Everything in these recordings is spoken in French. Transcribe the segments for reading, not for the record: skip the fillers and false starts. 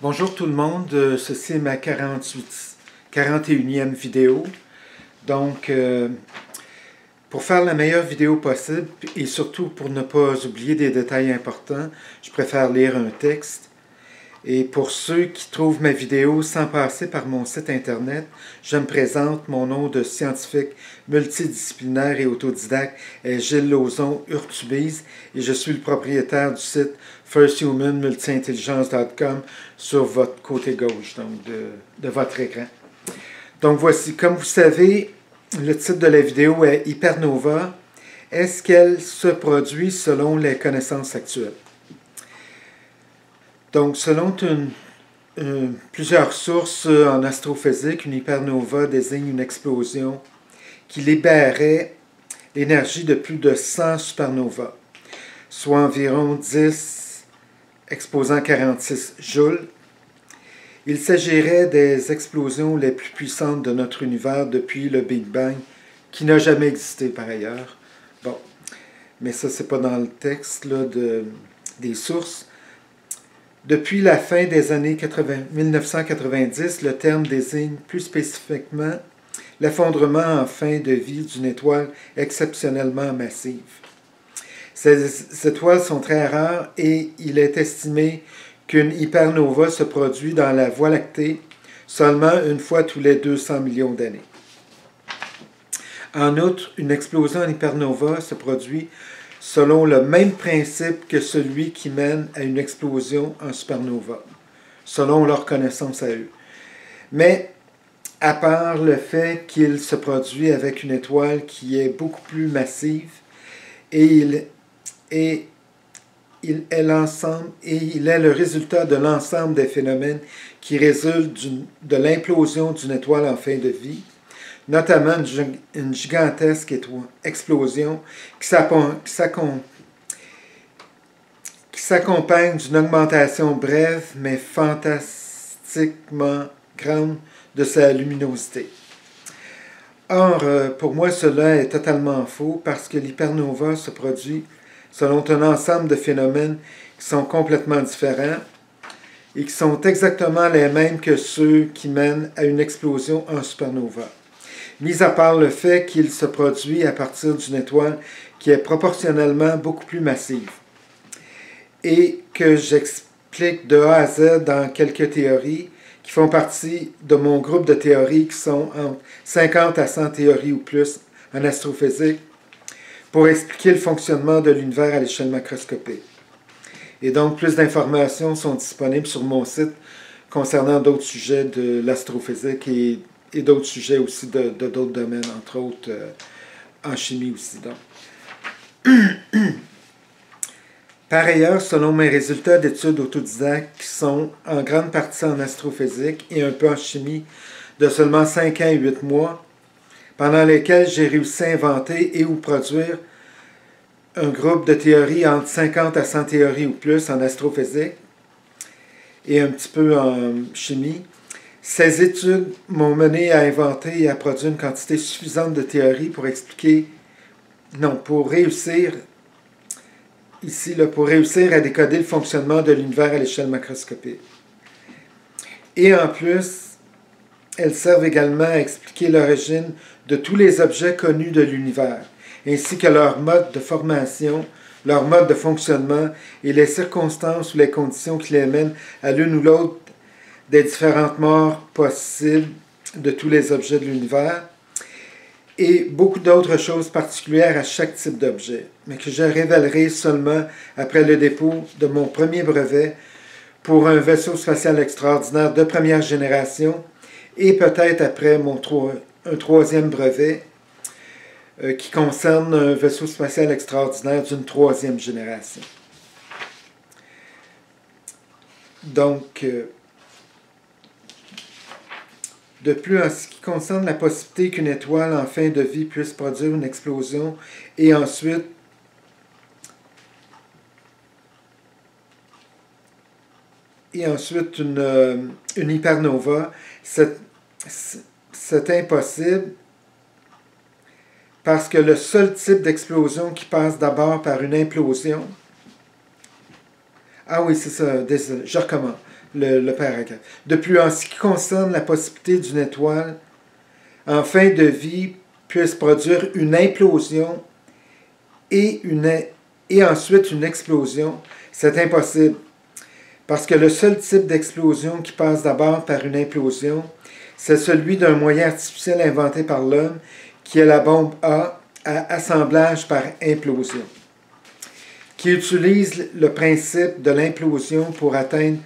Bonjour tout le monde, ceci est ma 41e vidéo. Donc, pour faire la meilleure vidéo possible et surtout pour ne pas oublier des détails importants, je préfère lire un texte. Et pour ceux qui trouvent ma vidéo sans passer par mon site internet, je me présente, mon nom de scientifique multidisciplinaire et autodidacte est Gilles Lauzon Urtubise et je suis le propriétaire du site firsthumanmultiintelligence.com sur votre côté gauche donc de votre écran. Donc voici, comme vous savez, le titre de la vidéo est Hypernova. Est-ce qu'elle se produit selon les connaissances actuelles? Donc, selon plusieurs sources en astrophysique, une hypernova désigne une explosion qui libérait l'énergie de plus de 100 supernovas, soit environ 10 exposant 46 joules. Il s'agirait des explosions les plus puissantes de notre univers depuis le Big Bang, qui n'a jamais existé par ailleurs. Bon, mais ça, c'est pas dans le texte là, des sources. Depuis la fin des années 1990, le terme désigne plus spécifiquement l'effondrement en fin de vie d'une étoile exceptionnellement massive. Ces étoiles sont très rares et il est estimé qu'une hypernova se produit dans la Voie lactée seulement une fois tous les 200 millions d'années. En outre, une explosion en hypernova se produit selon le même principe que celui qui mène à une explosion en supernova, selon leur connaissance à eux. Mais, à part le fait qu'il se produit avec une étoile qui est beaucoup plus massive, il est le résultat de l'ensemble des phénomènes qui résultent de l'implosion d'une étoile en fin de vie, notamment une gigantesque explosion qui s'accompagne d'une augmentation brève mais fantastiquement grande de sa luminosité. Or, pour moi, cela est totalement faux parce que l'hypernova se produit selon un ensemble de phénomènes qui sont complètement différents et qui sont exactement les mêmes que ceux qui mènent à une explosion en supernova. Mis à part le fait qu'il se produit à partir d'une étoile qui est proportionnellement beaucoup plus massive, et que j'explique de A à Z dans quelques théories qui font partie de mon groupe de théories qui sont entre 50 à 100 théories ou plus en astrophysique pour expliquer le fonctionnement de l'univers à l'échelle macroscopique. Et donc, plus d'informations sont disponibles sur mon site concernant d'autres sujets de l'astrophysique et d'autres sujets aussi de d'autres domaines, entre autres en chimie aussi. Donc. Par ailleurs, selon mes résultats d'études autodidactes qui sont en grande partie en astrophysique et un peu en chimie de seulement 5 ans et 8 mois, pendant lesquels j'ai réussi à inventer et ou produire un groupe de théories entre 50 à 100 théories ou plus en astrophysique et un petit peu en chimie, ces études m'ont mené à inventer et à produire une quantité suffisante de théories pour réussir à décoder le fonctionnement de l'univers à l'échelle macroscopique. Et en plus, elles servent également à expliquer l'origine de tous les objets connus de l'univers, ainsi que leur mode de formation, leur mode de fonctionnement et les circonstances ou les conditions qui les mènent à l'une ou l'autre des différentes morts possibles de tous les objets de l'univers, et beaucoup d'autres choses particulières à chaque type d'objet, mais que je révélerai seulement après le dépôt de mon premier brevet pour un vaisseau spatial extraordinaire de première génération, et peut-être après un troisième brevet qui concerne un vaisseau spatial extraordinaire d'une troisième génération. Donc, de plus, en ce qui concerne la possibilité qu'une étoile en fin de vie puisse produire une explosion et ensuite une hypernova, c'est impossible parce que le seul type d'explosion qui passe d'abord par une implosion... Ah oui, c'est ça, désolé, je recommence. le paragraphe. De plus, en ce qui concerne la possibilité d'une étoile en fin de vie puisse produire une implosion et ensuite une explosion, c'est impossible. Parce que le seul type d'explosion qui passe d'abord par une implosion, c'est celui d'un moyen artificiel inventé par l'homme, qui est la bombe à assemblage par implosion, qui utilise le principe de l'implosion pour atteindre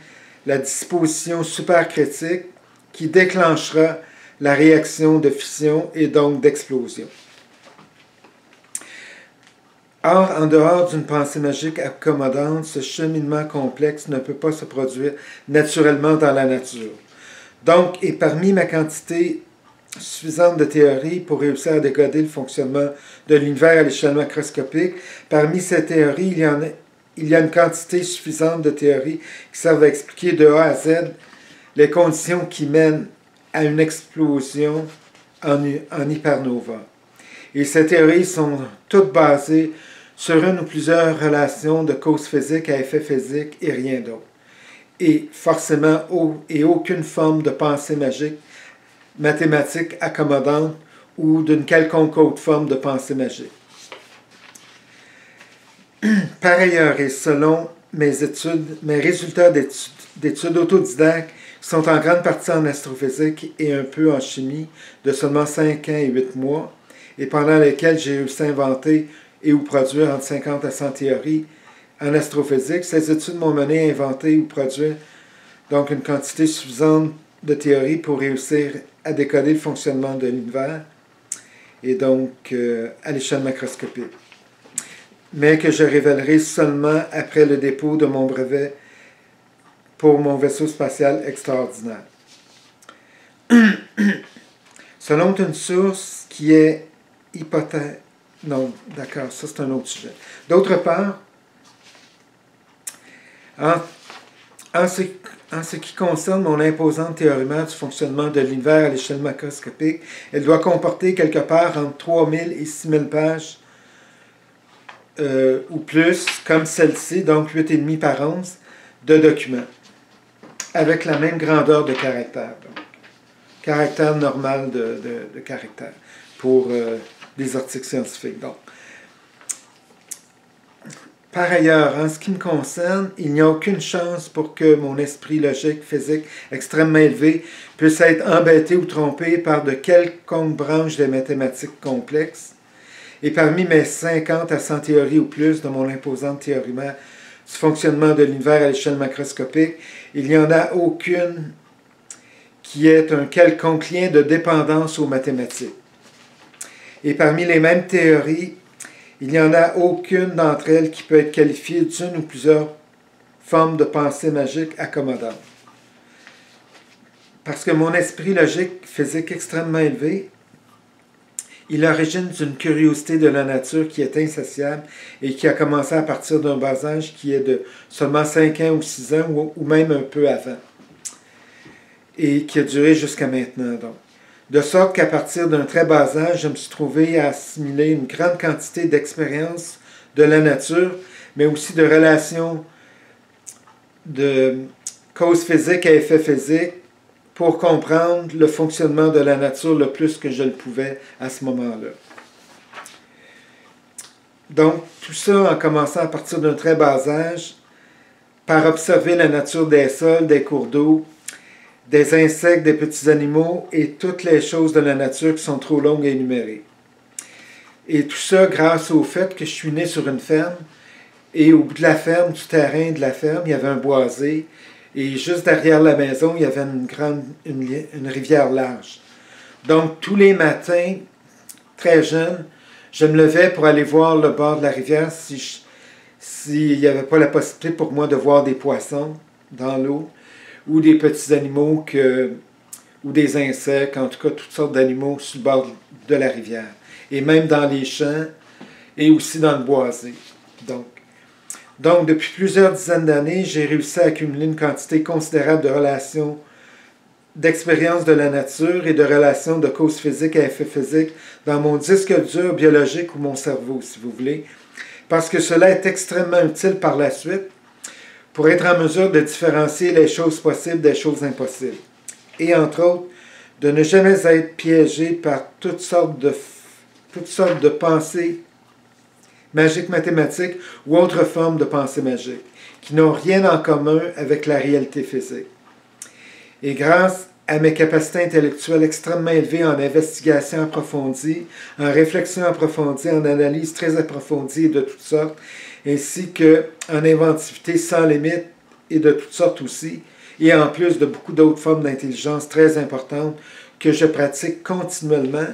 la disposition supercritique qui déclenchera la réaction de fission et donc d'explosion. Or, en dehors d'une pensée magique accommodante, ce cheminement complexe ne peut pas se produire naturellement dans la nature. Donc, et parmi ma quantité suffisante de théories pour réussir à décoder le fonctionnement de l'univers à l'échelle macroscopique, parmi ces théories, il y a une quantité suffisante de théories qui servent à expliquer de A à Z les conditions qui mènent à une explosion en hypernova. Et ces théories sont toutes basées sur une ou plusieurs relations de cause physique à effet physique et rien d'autre. Et forcément, aucune forme de pensée magique, mathématique accommodante ou d'une quelconque autre forme de pensée magique. Par ailleurs, et selon mes résultats d'études autodidactes, qui sont en grande partie en astrophysique et un peu en chimie, de seulement 5 ans et 8 mois, et pendant lesquels j'ai réussi à inventer et ou produire entre 50 à 100 théories en astrophysique. Ces études m'ont mené à inventer ou produire donc une quantité suffisante de théories pour réussir à décoder le fonctionnement de l'univers et donc à l'échelle macroscopique, mais que je révélerai seulement après le dépôt de mon brevet pour mon vaisseau spatial extraordinaire. Selon une source qui est hypothèse. Non, d'accord, ça c'est un autre sujet. D'autre part, en ce qui concerne mon imposante théorie du fonctionnement de l'univers à l'échelle macroscopique, elle doit comporter quelque part entre 3000 et 6000 pages ou plus, comme celle-ci, donc 8,5 par 11, de documents, avec la même grandeur de caractère. Donc, caractère normal de caractère pour des articles scientifiques. Donc, par ailleurs, en ce qui me concerne, il n'y a aucune chance pour que mon esprit logique, physique, extrêmement élevé, puisse être embêté ou trompé par de quelconques branches des mathématiques complexes. Et parmi mes 50 à 100 théories ou plus de mon imposante théorème du fonctionnement de l'univers à l'échelle macroscopique, il n'y en a aucune qui ait un quelconque lien de dépendance aux mathématiques. Et parmi les mêmes théories, il n'y en a aucune d'entre elles qui peut être qualifiée d'une ou plusieurs formes de pensée magique accommodantes. Parce que mon esprit logique physique extrêmement élevé, il origine d'une curiosité de la nature qui est insatiable et qui a commencé à partir d'un bas âge qui est de seulement 5 ans ou 6 ans ou même un peu avant. Et qui a duré jusqu'à maintenant, donc. De sorte qu'à partir d'un très bas âge, je me suis trouvé à assimiler une grande quantité d'expériences de la nature, mais aussi de relations de causes physiques à effets physiques pour comprendre le fonctionnement de la nature le plus que je le pouvais à ce moment-là. Donc, tout ça en commençant à partir d'un très bas âge, par observer la nature des sols, des cours d'eau, des insectes, des petits animaux et toutes les choses de la nature qui sont trop longues à énumérer. Et tout ça grâce au fait que je suis né sur une ferme et au bout de la ferme, du terrain de la ferme, il y avait un boisé et juste derrière la maison, il y avait une rivière large. Donc tous les matins, très jeune, je me levais pour aller voir le bord de la rivière s'il n'y avait pas la possibilité pour moi de voir des poissons dans l'eau ou des petits animaux ou des insectes, en tout cas toutes sortes d'animaux sur le bord de la rivière. Et même dans les champs et aussi dans le boisé. Donc depuis plusieurs dizaines d'années, j'ai réussi à accumuler une quantité considérable de relations, d'expériences de la nature et de relations de causes physiques à effets physiques dans mon disque dur biologique ou mon cerveau, si vous voulez, parce que cela est extrêmement utile par la suite pour être en mesure de différencier les choses possibles des choses impossibles. Et entre autres, de ne jamais être piégé par toutes sortes de pensées magiques mathématiques ou autres formes de pensée magique, qui n'ont rien en commun avec la réalité physique. Et grâce à mes capacités intellectuelles extrêmement élevées en investigation approfondie, en réflexion approfondie, en analyse très approfondie et de toutes sortes, ainsi qu'en inventivité sans limite et de toutes sortes aussi, et en plus de beaucoup d'autres formes d'intelligence très importantes que je pratique continuellement.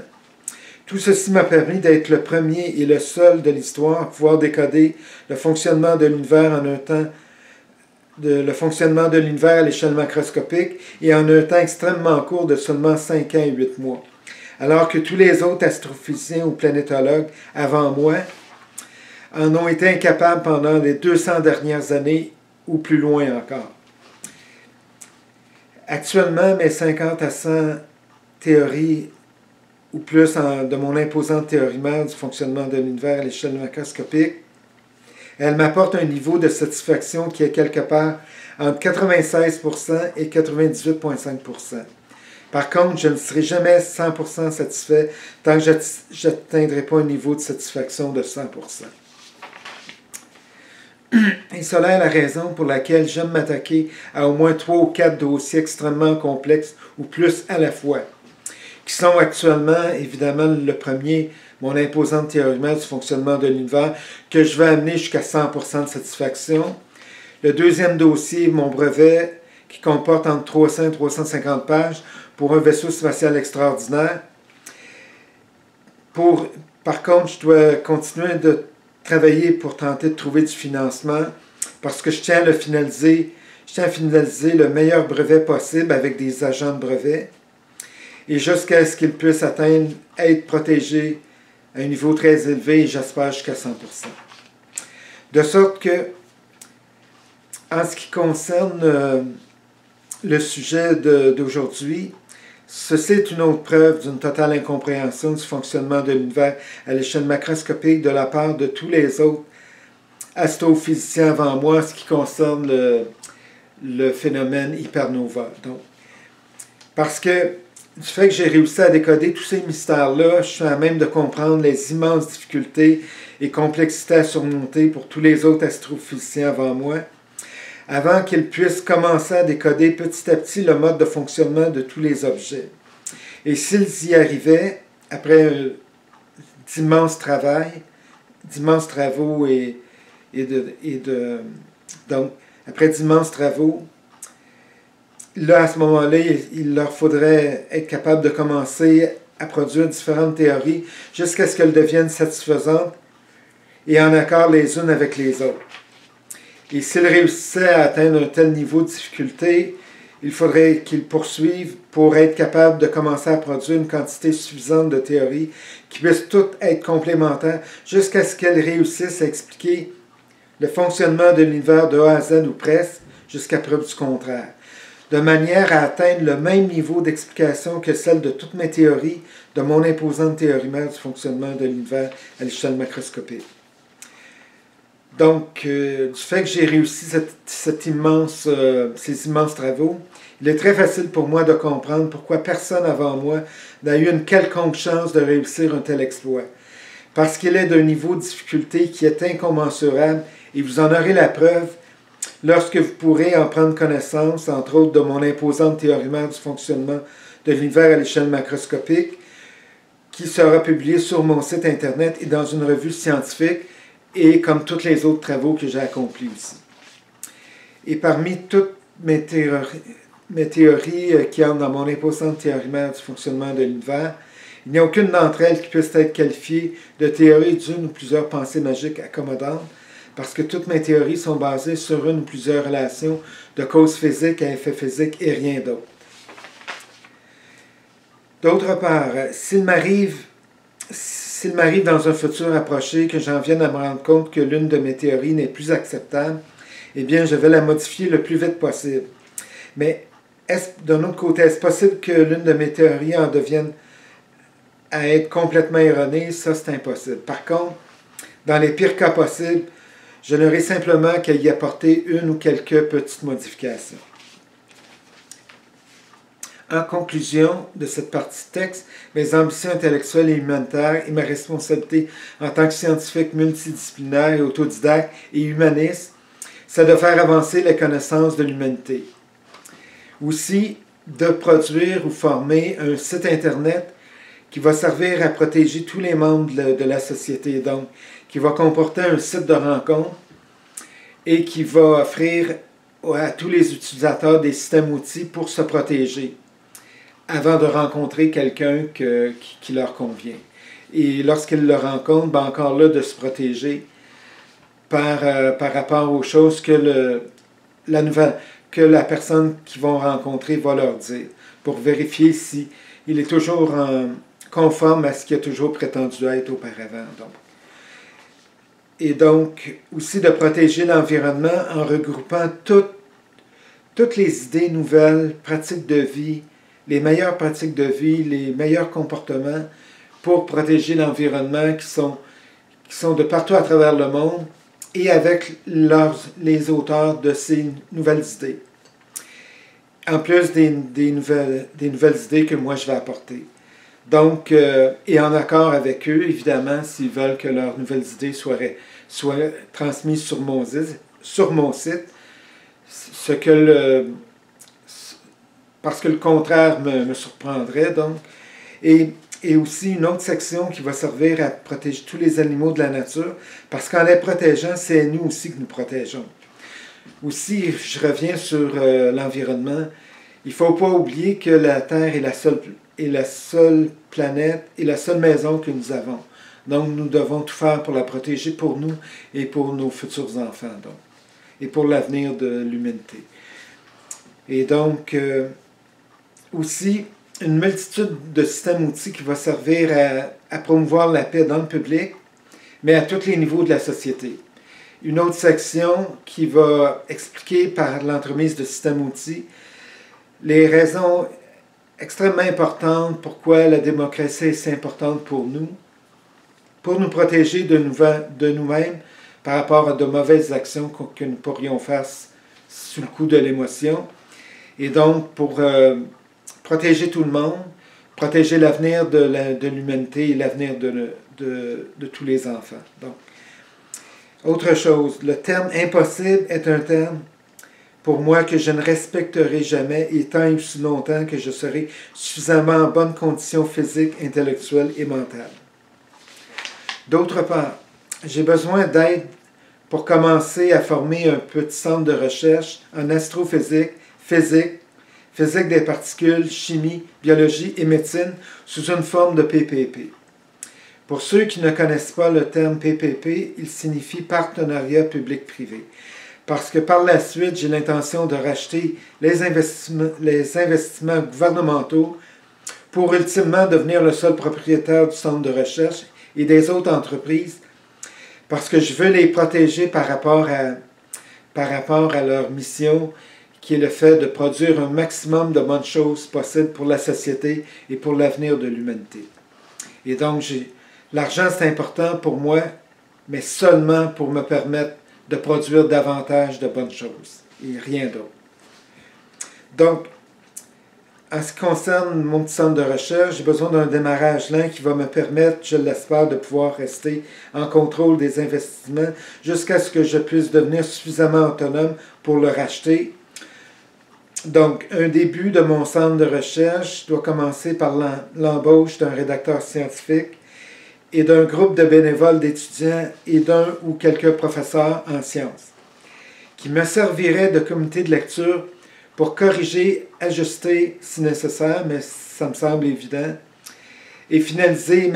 Tout ceci m'a permis d'être le premier et le seul de l'histoire à pouvoir décoder le fonctionnement de l'univers en un temps, le fonctionnement de l'univers à l'échelle macroscopique et en un temps extrêmement court de seulement 5 ans et 8 mois. Alors que tous les autres astrophysiciens ou planétologues avant moi en ont été incapables pendant les 200 dernières années ou plus loin encore. Actuellement, mes 50 à 100 théories ou plus de mon imposante théorie mère du fonctionnement de l'univers à l'échelle macroscopique, elle m'apporte un niveau de satisfaction qui est quelque part entre 96% et 98,5%. Par contre, je ne serai jamais 100% satisfait tant que je n'atteindrai pas un niveau de satisfaction de 100%. Et cela est la raison pour laquelle j'aime m'attaquer à au moins 3 ou 4 dossiers extrêmement complexes ou plus à la fois, qui sont actuellement, évidemment, le premier, mon imposante théorie du fonctionnement de l'univers, que je vais amener jusqu'à 100% de satisfaction. Le deuxième dossier, mon brevet, qui comporte entre 300 et 350 pages pour un vaisseau spatial extraordinaire. Par contre, je dois continuer de travailler pour tenter de trouver du financement parce que je tiens à finaliser le meilleur brevet possible avec des agents de brevet et jusqu'à ce qu'il puisse être protégé à un niveau très élevé, j'espère jusqu'à 100%. De sorte que, en ce qui concerne le sujet d'aujourd'hui, ceci est une autre preuve d'une totale incompréhension du fonctionnement de l'univers à l'échelle macroscopique de la part de tous les autres astrophysiciens avant moi, en ce qui concerne le phénomène hypernova. Donc, parce que du fait que j'ai réussi à décoder tous ces mystères-là, je suis à même de comprendre les immenses difficultés et complexités à surmonter pour tous les autres astrophysiciens avant moi, avant qu'ils puissent commencer à décoder petit à petit le mode de fonctionnement de tous les objets. Et s'ils y arrivaient, après d'immenses travaux donc, après d'immenses travaux, là, à ce moment-là, il leur faudrait être capable de commencer à produire différentes théories jusqu'à ce qu'elles deviennent satisfaisantes et en accord les unes avec les autres. Et s'ils réussissaient à atteindre un tel niveau de difficulté, il faudrait qu'ils poursuivent pour être capables de commencer à produire une quantité suffisante de théories qui puissent toutes être complémentaires jusqu'à ce qu'elles réussissent à expliquer le fonctionnement de l'univers de A à Z ou presque, jusqu'à preuve du contraire, de manière à atteindre le même niveau d'explication que celle de toutes mes théories de mon imposante théorie mère du fonctionnement de l'univers à l'échelle macroscopique. Donc, du fait que j'ai réussi ces immenses travaux, il est très facile pour moi de comprendre pourquoi personne avant moi n'a eu une quelconque chance de réussir un tel exploit. Parce qu'il est d'un niveau de difficulté qui est incommensurable, et vous en aurez la preuve lorsque vous pourrez en prendre connaissance, entre autres de mon imposante théorie mère du fonctionnement de l'univers à l'échelle macroscopique, qui sera publié sur mon site internet et dans une revue scientifique, et comme tous les autres travaux que j'ai accomplis aussi. Et parmi toutes mes théories qui entrent dans mon imposante théorie mère du fonctionnement de l'univers, il n'y a aucune d'entre elles qui puisse être qualifiée de théorie d'une ou plusieurs pensées magiques accommodantes, parce que toutes mes théories sont basées sur une ou plusieurs relations de cause physique à effet physique et rien d'autre. D'autre part, s'il m'arrive dans un futur approché que j'en vienne à me rendre compte que l'une de mes théories n'est plus acceptable, eh bien, je vais la modifier le plus vite possible. Mais, d'un autre côté, est-ce possible que l'une de mes théories en devienne à être complètement erronée? Ça, c'est impossible. Par contre, dans les pires cas possibles, Je n'aurai simplement qu'à y apporter une ou quelques petites modifications. En conclusion de cette partie de texte, mes ambitions intellectuelles et humanitaires et ma responsabilité en tant que scientifique multidisciplinaire et autodidacte et humaniste, c'est de faire avancer les connaissances de l'humanité. Aussi, de produire ou former un site Internet qui va servir à protéger tous les membres de la société, donc qui va comporter un site de rencontre et qui va offrir à tous les utilisateurs des systèmes outils pour se protéger avant de rencontrer quelqu'un qui leur convient. Et lorsqu'ils le rencontrent, ben encore là, de se protéger par rapport aux choses que la personne qu'ils vont rencontrer va leur dire, pour vérifier si il est toujours conforme à ce qu'il a toujours prétendu être auparavant. Et donc, aussi de protéger l'environnement en regroupant toutes les idées nouvelles, pratiques de vie, les meilleures pratiques de vie, les meilleurs comportements pour protéger l'environnement qui sont de partout à travers le monde et avec les auteurs de ces nouvelles idées. En plus des nouvelles idées que moi je vais apporter. Donc, et en accord avec eux, évidemment, s'ils veulent que leurs nouvelles idées soient transmises sur mon site, parce que le contraire me surprendrait, donc. Et aussi une autre section qui va servir à protéger tous les animaux de la nature, parce qu'en les protégeant, c'est nous aussi que nous protégeons. Aussi, je reviens sur l'environnement. Il ne faut pas oublier que la Terre est la seule planète et la seule maison que nous avons. Donc, nous devons tout faire pour la protéger pour nous et pour nos futurs enfants, donc, et pour l'avenir de l'humanité. Et donc, aussi, une multitude de systèmes outils qui va servir à promouvoir la paix dans le public, mais à tous les niveaux de la société. Une autre section qui va expliquer par l'entremise de systèmes outils les raisons extrêmement importantes pourquoi la démocratie est si importante pour nous protéger de nous-mêmes par rapport à de mauvaises actions que nous pourrions faire sous le coup de l'émotion. Et donc, pour protéger tout le monde, protéger l'avenir de l'humanité et l'avenir de tous les enfants. Donc, autre chose, le terme impossible est un terme pour moi que je ne respecterai jamais et tant et aussi longtemps que je serai suffisamment en bonne condition physique, intellectuelle et mentale. D'autre part, j'ai besoin d'aide pour commencer à former un petit centre de recherche en astrophysique, physique des particules, chimie, biologie et médecine sous une forme de PPP. Pour ceux qui ne connaissent pas le terme PPP, il signifie partenariat public-privé. Parce que par la suite, j'ai l'intention de racheter les investissements gouvernementaux pour ultimement devenir le seul propriétaire du centre de recherche et des autres entreprises, parce que je veux les protéger par rapport à leur mission, qui est le fait de produire un maximum de bonnes choses possibles pour la société et pour l'avenir de l'humanité. Et donc, l'argent, c'est important pour moi, mais seulement pour me permettre de produire davantage de bonnes choses, et rien d'autre. Donc, en ce qui concerne mon petit centre de recherche, j'ai besoin d'un démarrage lent qui va me permettre, je l'espère, de pouvoir rester en contrôle des investissements jusqu'à ce que je puisse devenir suffisamment autonome pour le racheter. Donc, un début de mon centre de recherche doit commencer par l'embauche d'un rédacteur scientifique et d'un groupe de bénévoles d'étudiants et d'un ou quelques professeurs en sciences, qui me serviraient de comité de lecture pour corriger, ajuster si nécessaire, mais ça me semble évident, et finaliser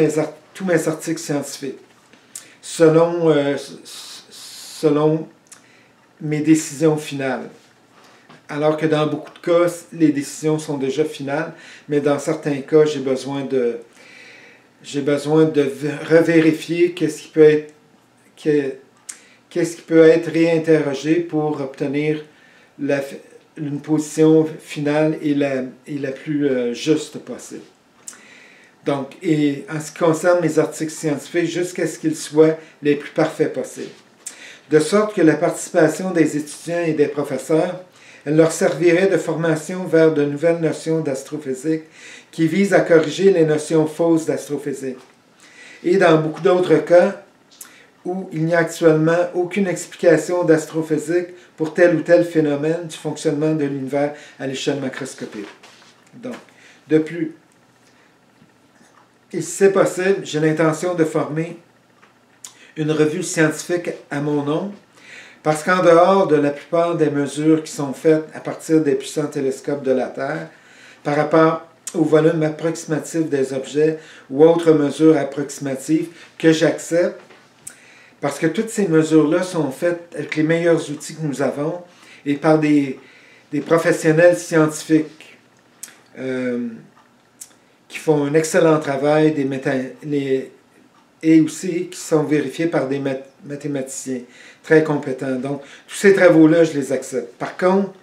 tous mes articles scientifiques, selon mes décisions finales. Alors que dans beaucoup de cas, les décisions sont déjà finales, mais dans certains cas, j'ai besoin de revérifier qu'est-ce qui peut être réinterrogé pour obtenir une position finale et la plus juste possible. Donc, et en ce qui concerne mes articles scientifiques, jusqu'à ce qu'ils soient les plus parfaits possibles. de sorte que la participation des étudiants et des professeurs, elle leur servirait de formation vers de nouvelles notions d'astrophysique qui visent à corriger les notions fausses d'astrophysique. Et dans beaucoup d'autres cas, où il n'y a actuellement aucune explication d'astrophysique pour tel ou tel phénomène du fonctionnement de l'univers à l'échelle macroscopique. Donc, de plus, et si c'est possible, j'ai l'intention de former une revue scientifique à mon nom, parce qu'en dehors de la plupart des mesures qui sont faites à partir des puissants télescopes de la Terre, par rapport au volume approximatif des objets ou autres mesures approximatives que j'accepte, parce que toutes ces mesures-là sont faites avec les meilleurs outils que nous avons et par des professionnels scientifiques qui font un excellent travail et aussi qui sont vérifiés par des mathématiciens très compétents. Donc, tous ces travaux-là, je les accepte. Par contre,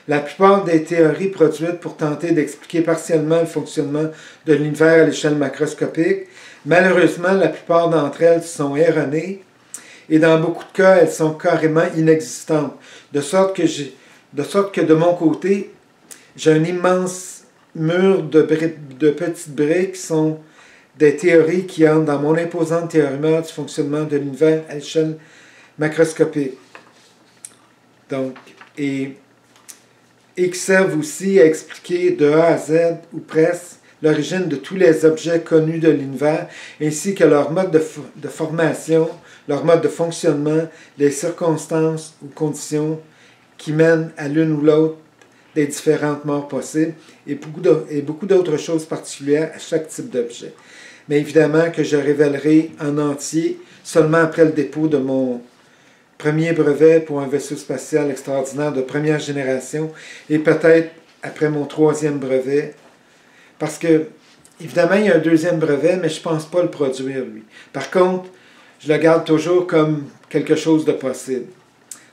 la plupart des théories produites pour tenter d'expliquer partiellement le fonctionnement de l'univers à l'échelle macroscopique, malheureusement, la plupart d'entre elles sont erronées et dans beaucoup de cas, elles sont carrément inexistantes. De sorte que de mon côté, j'ai un immense mur de petites briques qui sont des théories qui entrent dans mon imposante théorie du fonctionnement de l'univers à l'échelle macroscopique. Donc, et qui servent aussi à expliquer de A à Z, ou presque, l'origine de tous les objets connus de l'univers, ainsi que leur mode de formation, leur mode de fonctionnement, les circonstances ou conditions qui mènent à l'une ou l'autre des différentes morts possibles, et beaucoup d'autres choses particulières à chaque type d'objet. Mais évidemment que je révélerai en entier seulement après le dépôt de mon premier brevet pour un vaisseau spatial extraordinaire de première génération, et peut-être après mon troisième brevet, parce que, évidemment, il y a un deuxième brevet, mais je ne pense pas le produire, lui. Par contre, je le garde toujours comme quelque chose de possible.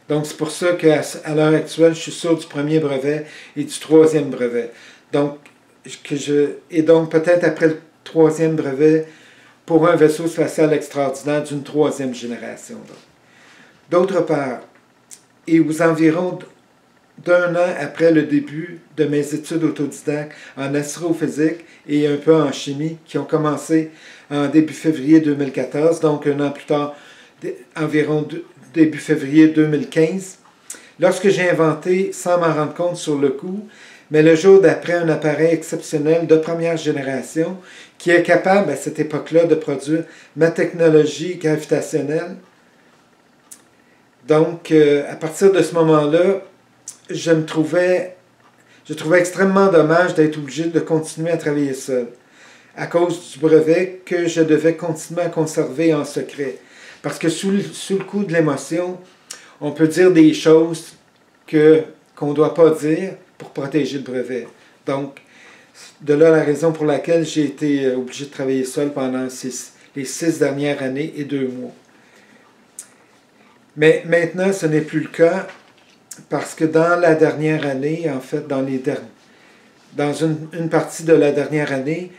Donc, c'est pour ça qu'à l'heure actuelle, je suis sûr du premier brevet et du troisième brevet. Donc, peut-être après le troisième brevet pour un vaisseau spatial extraordinaire d'une troisième génération. D'autre part, et aux environs d'un an après le début de mes études autodidactes en astrophysique et un peu en chimie, qui ont commencé en début février 2014, donc un an plus tard, environ début février 2015, lorsque j'ai inventé, sans m'en rendre compte sur le coup, mais le jour d'après, un appareil exceptionnel de première génération qui est capable, à cette époque-là, de produire ma technologie gravitationnelle. Donc, à partir de ce moment-là, je trouvais extrêmement dommage d'être obligé de continuer à travailler seul, à cause du brevet que je devais continuer à conserver en secret. Parce que sous le coup de l'émotion, on peut dire des choses qu'on ne doit pas dire pour protéger le brevet. Donc, de là la raison pour laquelle j'ai été obligé de travailler seul pendant les 6 dernières années et 2 mois. Mais maintenant, ce n'est plus le cas, parce que dans la dernière année, en fait, dans une partie de la dernière année,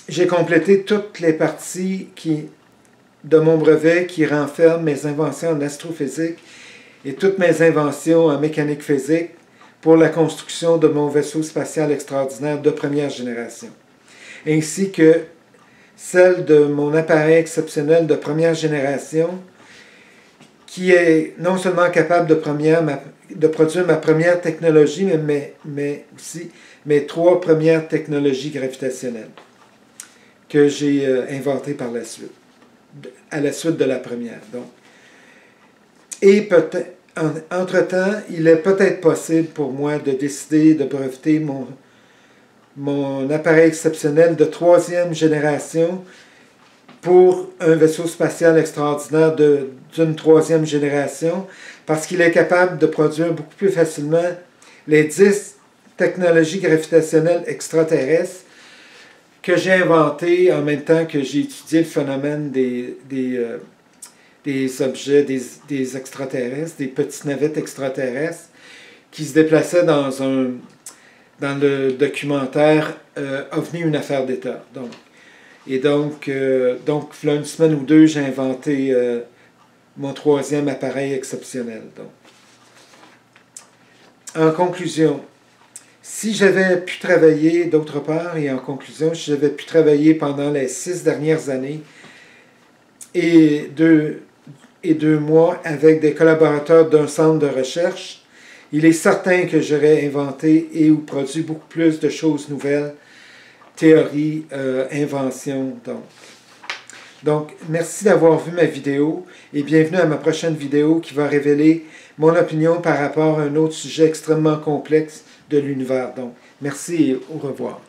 j'ai complété toutes les parties de mon brevet qui renferment mes inventions en astrophysique et toutes mes inventions en mécanique physique pour la construction de mon vaisseau spatial extraordinaire de première génération, ainsi que celle de mon appareil exceptionnel de première génération, qui est non seulement capable de produire ma première technologie, mais aussi mes 3 premières technologies gravitationnelles que j'ai inventées par la suite, à la suite de la première. Donc. Et peut-être, entre-temps, il est peut-être possible pour moi de décider de breveter mon appareil exceptionnel de 3e génération pour un vaisseau spatial extraordinaire d'une 3e génération, parce qu'il est capable de produire beaucoup plus facilement les 10 technologies gravitationnelles extraterrestres que j'ai inventées en même temps que j'ai étudié le phénomène des objets, des extraterrestres, des petites navettes extraterrestres qui se déplaçaient dans le documentaire OVNI, une affaire d'État. Donc, il y a une semaine ou deux, j'ai inventé mon troisième appareil exceptionnel. Donc. En conclusion, si j'avais pu travailler, d'autre part, et en conclusion, si j'avais pu travailler pendant les 6 dernières années et 2 mois avec des collaborateurs d'un centre de recherche, il est certain que j'aurais inventé et ou produit beaucoup plus de choses nouvelles, théories, inventions. Donc, merci d'avoir vu ma vidéo et bienvenue à ma prochaine vidéo qui va révéler mon opinion par rapport à un autre sujet extrêmement complexe de l'univers. Donc, merci et au revoir.